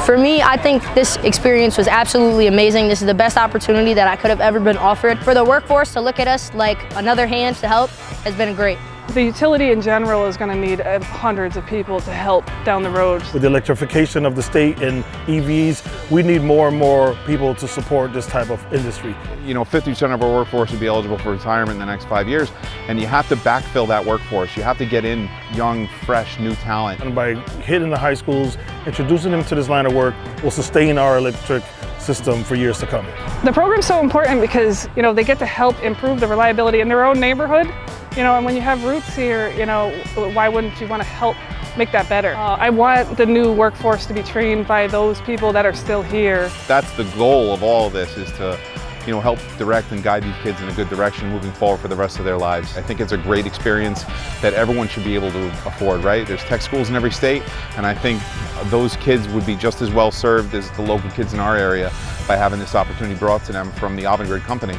For me, I think this experience was absolutely amazing. This is the best opportunity that I could have ever been offered. For the workforce to look at us like another hand to help has been great. The utility in general is going to need hundreds of people to help down the road. With the electrification of the state and EVs, we need more and more people to support this type of industry. You know, 50% of our workforce will be eligible for retirement in the next 5 years, and you have to backfill that workforce. You have to get in young, fresh, new talent. And by hitting the high schools, introducing them to this line of work, will sustain our electric system for years to come. The program's so important because, you know, they get to help improve the reliability in their own neighborhood. You know, and when you have roots here, you know, why wouldn't you want to help make that better? I want the new workforce to be trained by those people that are still here. That's the goal of all of this, is to, you know, help direct and guide these kids in a good direction moving forward for the rest of their lives. I think it's a great experience that everyone should be able to afford, right? There's tech schools in every state, and I think those kids would be just as well served as the local kids in our area by having this opportunity brought to them from the Avangrid company.